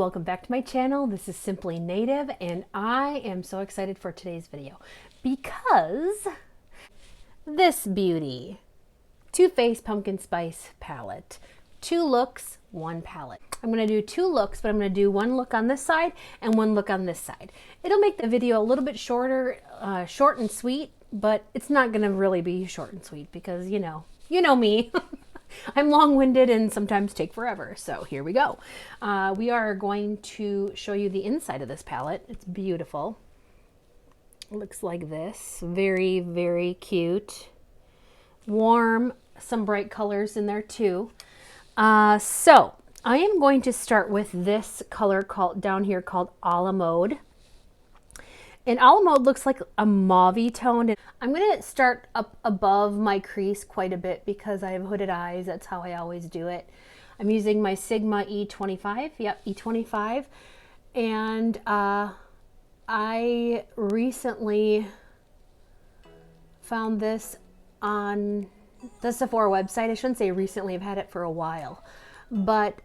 welcome back to my channel. This is Simply Native and I am so excited for today's video because this beauty, Too Faced Pumpkin Spice palette, 2 looks, 1 palette. I'm going to do 2 looks, but I'm going to do 1 look on this side and 1 look on this side. It'll make the video a little bit shorter, short and sweet, but it's not going to really be short and sweet because you know me. I'm long-winded and sometimes take forever. So here we go. We are going to show you the inside of this palette. It's beautiful. It looks like this. Very, very cute. Warm, some bright colors in there too. So I am going to start with this color down here called a la mode. And a la mode looks like a mauve tone. I'm going to start up above my crease quite a bit because I have hooded eyes. That's how I always do it. I'm using my Sigma E25. Yep, E25. And I recently found this on the Sephora website. I shouldn't say recently. I've had it for a while. But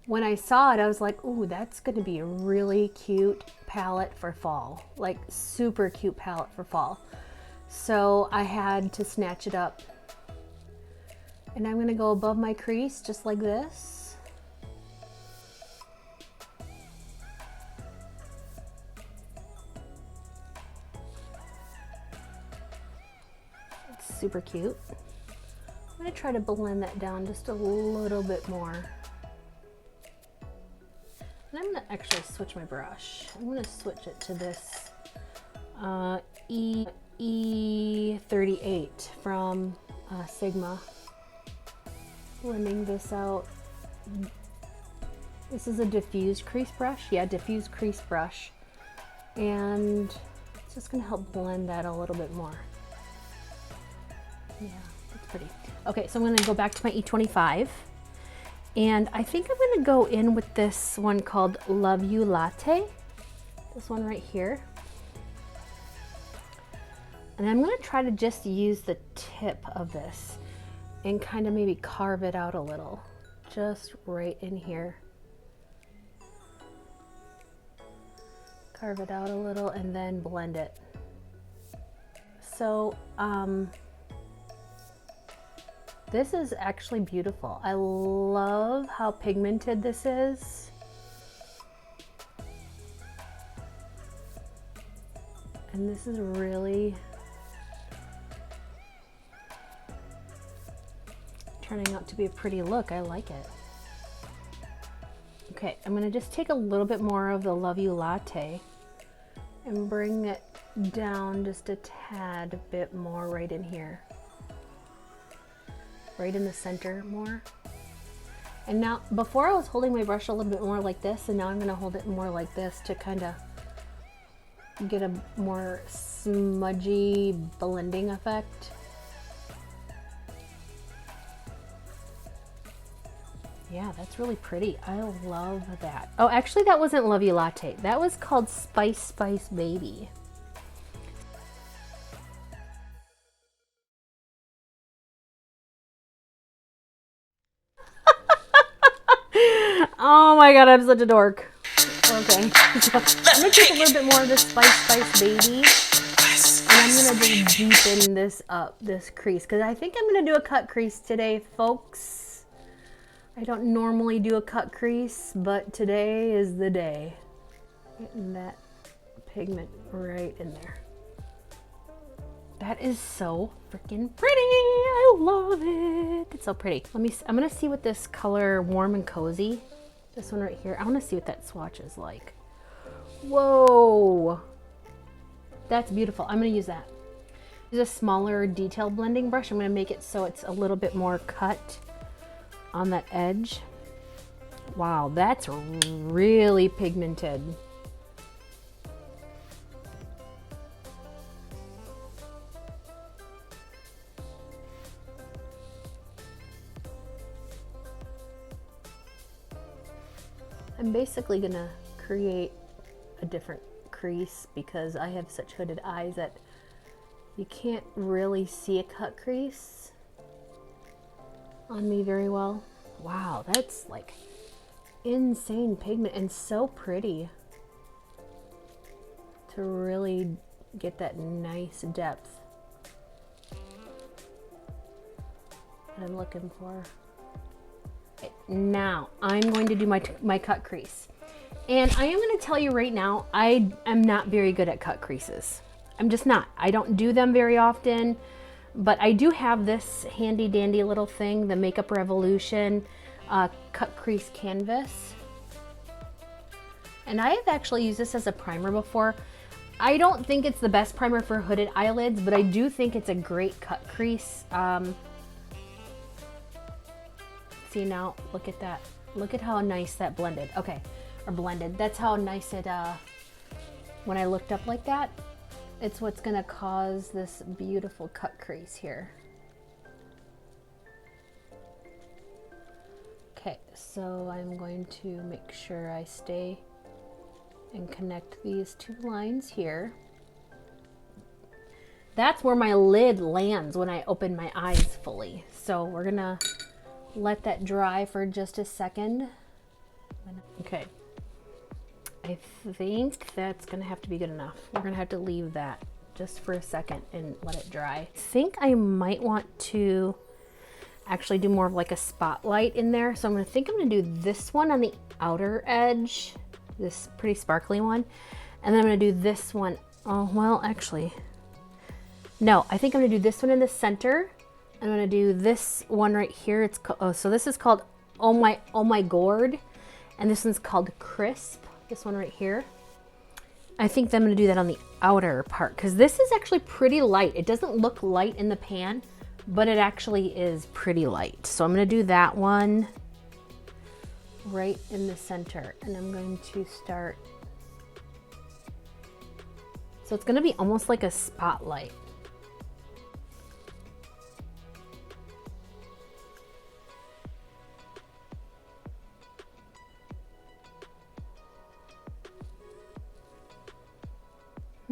when I saw it, I was like, ooh, that's going to be a really cute palette for fall. Like, super cute palette for fall. So I had to snatch it up. And I'm going to go above my crease, just like this. It's super cute. I'm going to try to blend that down just a little bit more. And I'm going to actually switch my brush. I'm going to switch it to this E38 from Sigma. Blending this out. This is a diffused crease brush. Yeah, diffused crease brush. And it's just going to help blend that a little bit more. Yeah, that's pretty. Okay, so I'm going to go back to my E25. And I think I'm going to go in with this one called Love You Latte. This one right here. And I'm going to try to just use the tip of this and kind of maybe carve it out a little. Just right in here. Carve it out a little and then blend it. So, this is actually beautiful. I love how pigmented this is. And this is really turning out to be a pretty look. I like it. Okay, I'm gonna just take a little bit more of the Love You Latte and bring it down just a tad bit more right in here. Right in the center more. And now, before I was holding my brush a little bit more like this, and now I'm going to hold it more like this to kind of get a more smudgy blending effect. Yeah, that's really pretty. I love that. Oh, actually that wasn't Love You Latte. That was called Spice Baby. Oh my god, I'm such a dork. Okay, so I'm gonna take a little bit more of this Spice Baby, and I'm gonna just deepen this up, this crease, because I think I'm gonna do a cut crease today, folks. I don't normally do a cut crease, but today is the day. Getting that pigment right in there. That is so freaking pretty. I love it. It's so pretty. I'm gonna see what this color Warm and Cozy, this one right here, I wanna see what that swatch is like. Whoa. That's beautiful. I'm gonna use that. Use a smaller detail blending brush. I'm gonna make it so it's a little bit more cut on that edge. Wow, that's really pigmented. I'm basically gonna create a different crease because I have such hooded eyes that you can't really see a cut crease on me very well. Wow, that's like insane pigment and so pretty to really get that nice depth that I'm looking for. Okay, now I'm going to do my cut crease. And I am going to tell you right now, I am not very good at cut creases. I'm just not. I don't do them very often, but I do have this handy dandy little thing, the Makeup Revolution cut crease canvas. And I have actually used this as a primer before. I don't think it's the best primer for hooded eyelids, but I do think it's a great cut crease. See now, look at that. Look at how nice that blended. Okay, or blended. That's how nice it, when I looked up like that, it's what's gonna cause this beautiful cut crease here. Okay, so I'm going to make sure I stay and connect these two lines here. That's where my lid lands when I open my eyes fully. So we're gonna let that dry for just a second. Okay, I think that's gonna have to be good enough. We're gonna have to leave that just for a second and let it dry. I think I might want to actually do more of like a spotlight in there. So I'm gonna do this one on the outer edge, this pretty sparkly one. And then I'm gonna do this one. Oh, well, actually, no, I think I'm gonna do this one in the center. I'm gonna do this one right here. It's so this is called Oh My Gourd, and this one's called Crisp. This one right here. I think I'm gonna do that on the outer part because this is actually pretty light. It doesn't look light in the pan, but it actually is pretty light. So I'm gonna do that one right in the center, and I'm going to start. So it's gonna be almost like a spotlight.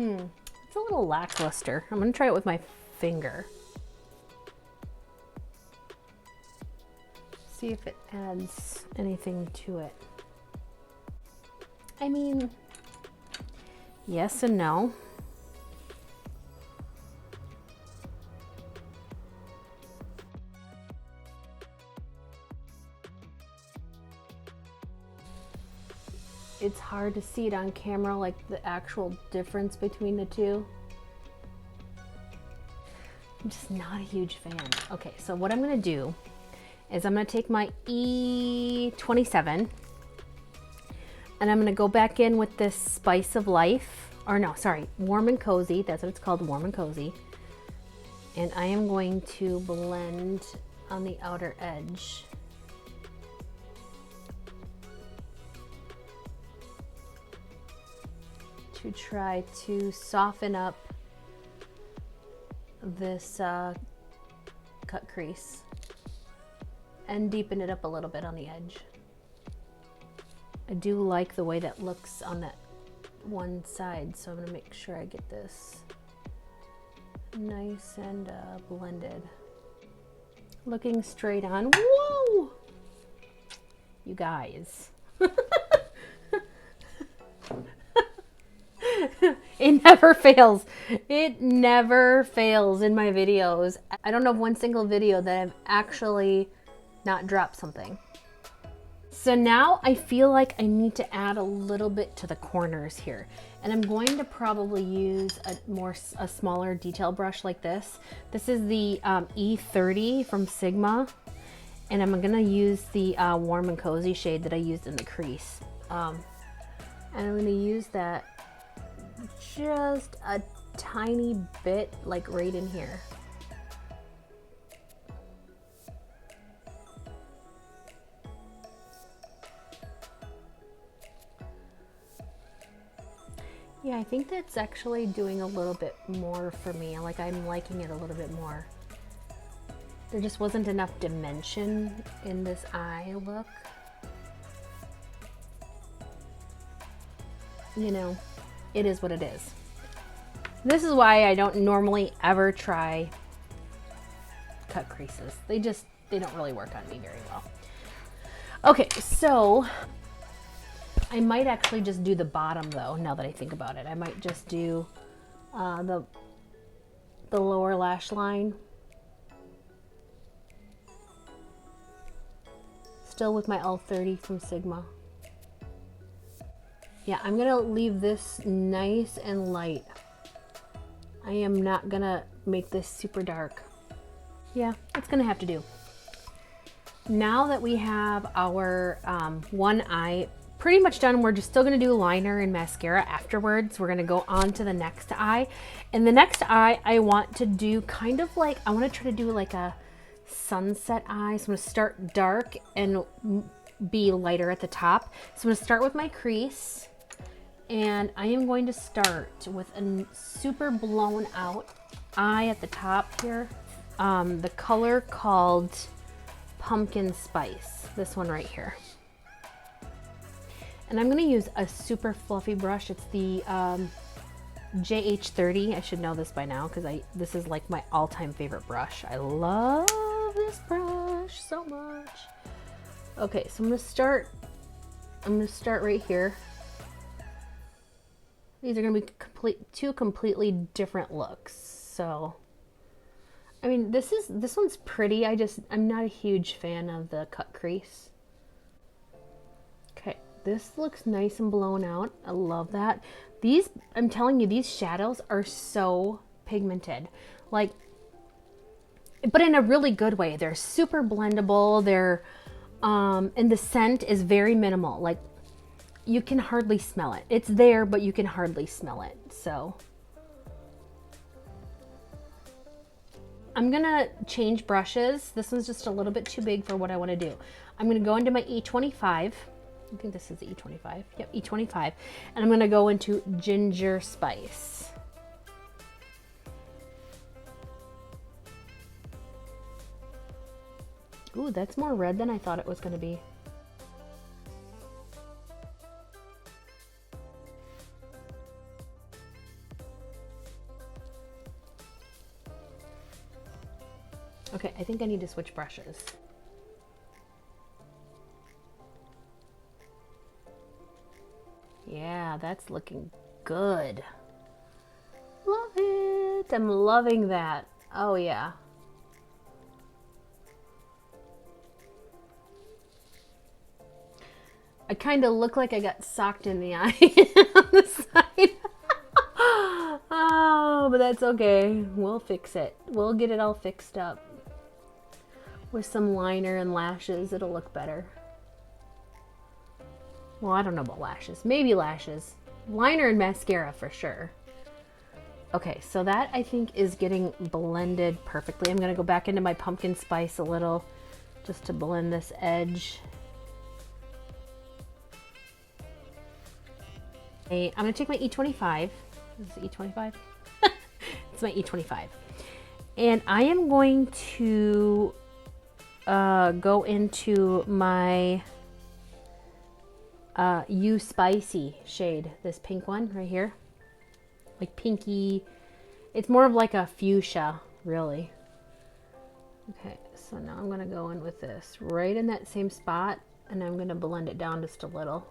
It's a little lackluster. I'm gonna try it with my finger. See if it adds anything to it. I mean, yes and no. It's hard to see it on camera, like the actual difference between the two. I'm just not a huge fan. Okay, so what I'm gonna do is I'm gonna take my E27 and I'm gonna go back in with this Spice of Life, or no, sorry, Warm and Cozy. That's what it's called, Warm and Cozy. And I am going to blend on the outer edge. To try to soften up this cut crease and deepen it up a little bit on the edge. I do like the way that looks on that one side, so I'm gonna make sure I get this nice and blended. Looking straight on. Whoa! You guys. It never fails. It never fails in my videos. I don't know of one single video that I've actually not dropped something. So now I feel like I need to add a little bit to the corners here. And I'm going to probably use a smaller detail brush like this. This is the E30 from Sigma. And I'm gonna use the Warm and Cozy shade that I used in the crease. And I'm gonna use that just a tiny bit, like right in here. Yeah, I think that's actually doing a little bit more for me. Like, I'm liking it a little bit more. There just wasn't enough dimension in this eye look. You know, it is what it is. This is why I don't normally ever try cut creases. They don't really work on me very well. Okay, so I might actually just do the bottom though, now that I think about it. I might just do the lower lash line. Still with my L30 from Sigma. Yeah, I'm gonna leave this nice and light. I am not gonna make this super dark. Yeah, it's gonna have to do. Now that we have our one eye pretty much done, we're just still gonna do liner and mascara afterwards. We're gonna go on to the next eye. And the next eye, I want to do kind of like, I wanna try to do like a sunset eye. So I'm gonna start dark and be lighter at the top. So I'm gonna start with my crease, and I am going to start with a super blown out eye at the top here. The color called Pumpkin Spice, this one right here. And I'm gonna use a super fluffy brush. It's the JH30. I should know this by now because this is like my all-time favorite brush. I love this brush so much. Okay, so I'm gonna start right here. These are gonna be two completely different looks. So, I mean, this one's pretty. I'm not a huge fan of the cut crease. Okay, this looks nice and blown out. I love that. I'm telling you, these shadows are so pigmented. Like, but in a really good way. They're super blendable. And the scent is very minimal. Like, you can hardly smell it. It's there, but you can hardly smell it. So I'm gonna change brushes. This one's just a little bit too big for what I want to do. I'm gonna go into my E25. I think this is the E25. Yep, E25. And I'm gonna go into Ginger Spice. Ooh, that's more red than I thought it was gonna be. Okay, I think I need to switch brushes. Yeah, that's looking good. Love it. I'm loving that. Oh yeah. I kind of look like I got socked in the eye on the side. Oh, but that's okay. We'll fix it. We'll get it all fixed up. With some liner and lashes, it'll look better. Well, I don't know about lashes. Maybe lashes. Liner and mascara for sure. Okay, so that I think is getting blended perfectly. I'm gonna go back into my pumpkin spice a little just to blend this edge. I'm gonna take my E25. This is E25. It's my E25. And I am going to go into my You Spicy shade, this pink one right here. Like pinky. It's more of like a fuchsia, really. Okay, so now I'm gonna go in with this right in that same spot, and I'm gonna blend it down just a little.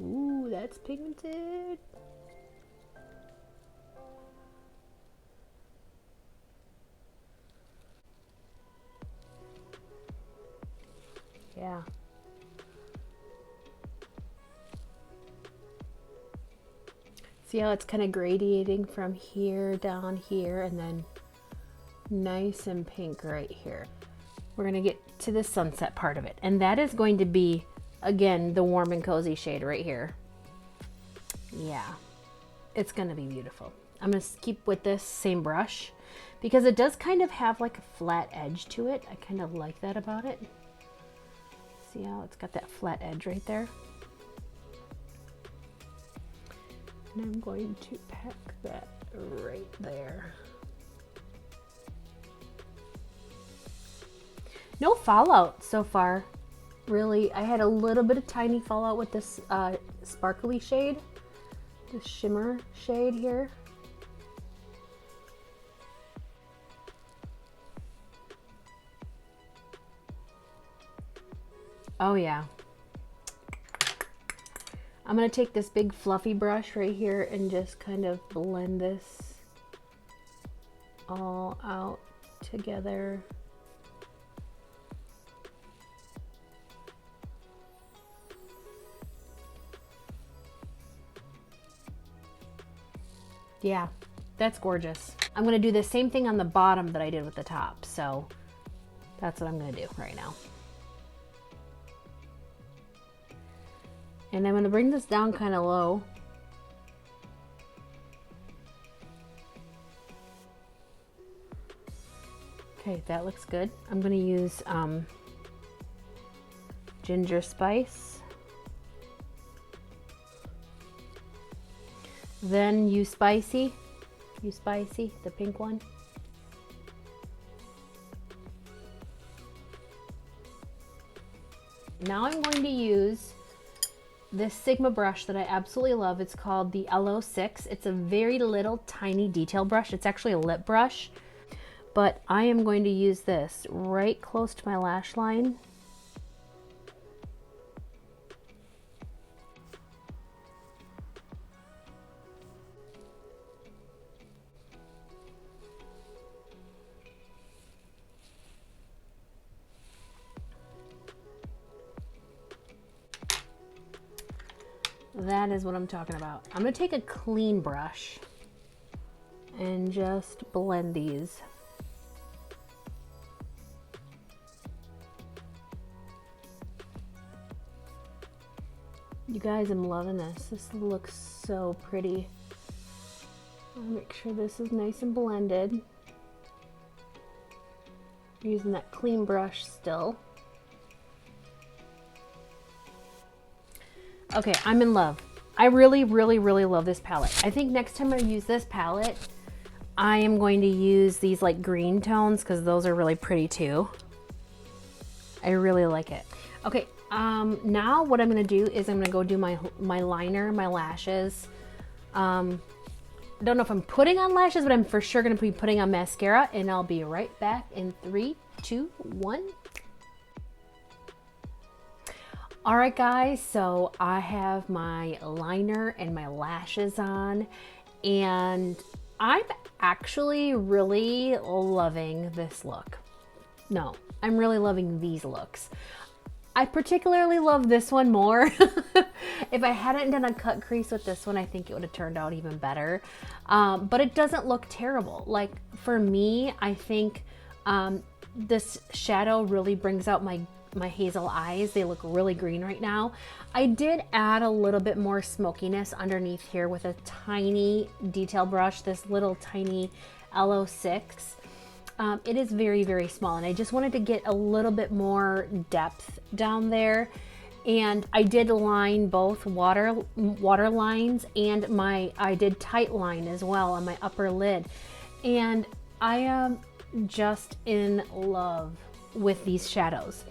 Ooh, that's pigmented. Yeah. See how it's kind of gradiating from here down here, and then nice and pink right here. We're gonna get to the sunset part of it, and that is going to be, again, the warm and cozy shade right here. Yeah, it's gonna be beautiful. I'm gonna keep with this same brush because it does kind of have like a flat edge to it. I kind of like that about it. See how it's got that flat edge right there? And I'm going to pack that right there. No fallout so far, really. I had a little bit of tiny fallout with this sparkly shade, this shimmer shade here. Oh yeah. I'm going to take this big fluffy brush right here and just kind of blend this all out together. Yeah, that's gorgeous. I'm going to do the same thing on the bottom that I did with the top. So that's what I'm going to do right now. And I'm going to bring this down kind of low. Okay, that looks good. I'm going to use ginger spice. Then You Spicy, the pink one. Now I'm going to use this Sigma brush that I absolutely love. It's called the LO6. It's a very little tiny detail brush. It's actually a lip brush, but I am going to use this right close to my lash line. That is what I'm talking about. I'm going to take a clean brush and just blend these. You guys, I'm loving this. This looks so pretty. I'll make sure this is nice and blended. Using that clean brush still. Okay, I'm in love. I really, really, really love this palette. I think next time I use this palette, I am going to use these like green tones because those are really pretty too. I really like it. Okay, now what I'm gonna do is I'm gonna go do my liner, my lashes. I don't know if I'm putting on lashes, but I'm for sure gonna be putting on mascara, and I'll be right back in 3, 2, 1. All right, guys, so I have my liner and my lashes on, and I'm actually really loving this look. No, I'm really loving these looks. I particularly love this one more. If I hadn't done a cut crease with this one, I think it would have turned out even better. But it doesn't look terrible. Like for me, I think this shadow really brings out my hazel eyes. They look really green right now. I did add a little bit more smokiness underneath here with a tiny detail brush, this little tiny LO6. It is very, very small, and I just wanted to get a little bit more depth down there. And I did line both water lines and I did tight line as well on my upper lid. And I am just in love with these shadows.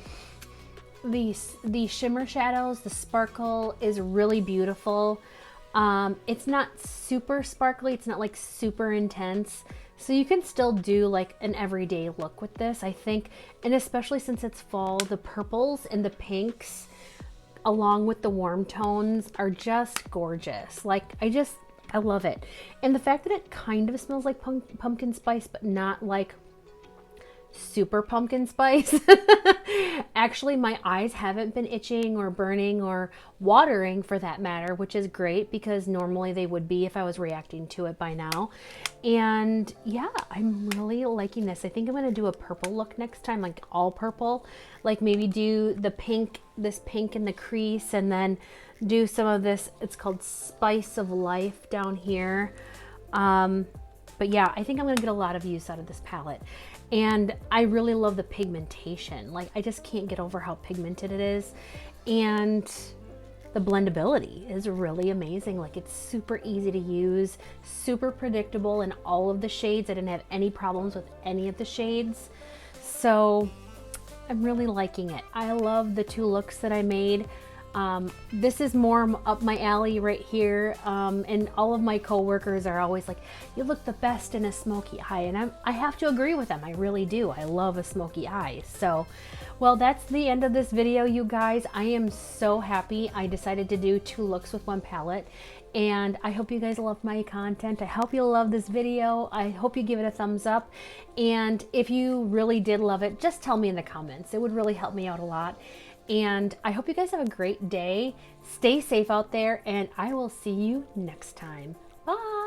These shimmer shadows, the sparkle is really beautiful. It's not super sparkly, it's not like super intense. So you can still do like an everyday look with this, I think. And especially since it's fall, the purples and the pinks along with the warm tones are just gorgeous. Like I love it. And the fact that it kind of smells like pumpkin spice, but not like super pumpkin spice. Actually, my eyes haven't been itching or burning or watering for that matter, which is great because normally they would be if I was reacting to it by now. And yeah, I'm really liking this. I think I'm going to do a purple look next time, like all purple, like maybe do the pink, this pink in the crease, and then do some of this, it's called Spice of Life down here. But yeah, I think I'm gonna get a lot of use out of this palette. And I really love the pigmentation. Like I just can't get over how pigmented it is. And the blendability is really amazing. Like it's super easy to use, super predictable in all of the shades. I didn't have any problems with any of the shades. So I'm really liking it. I love the two looks that I made. This is more up my alley right here, and all of my coworkers are always like, you look the best in a smoky eye, and I have to agree with them. I really do. I love a smoky eye. So, well, that's the end of this video, you guys. I am so happy I decided to do 2 looks with 1 palette, and I hope you guys love my content. I hope you'll love this video. I hope you give it a thumbs up, and if you really did love it, just tell me in the comments. It would really help me out a lot. And I hope you guys have a great day. Stay safe out there, and I will see you next time. Bye.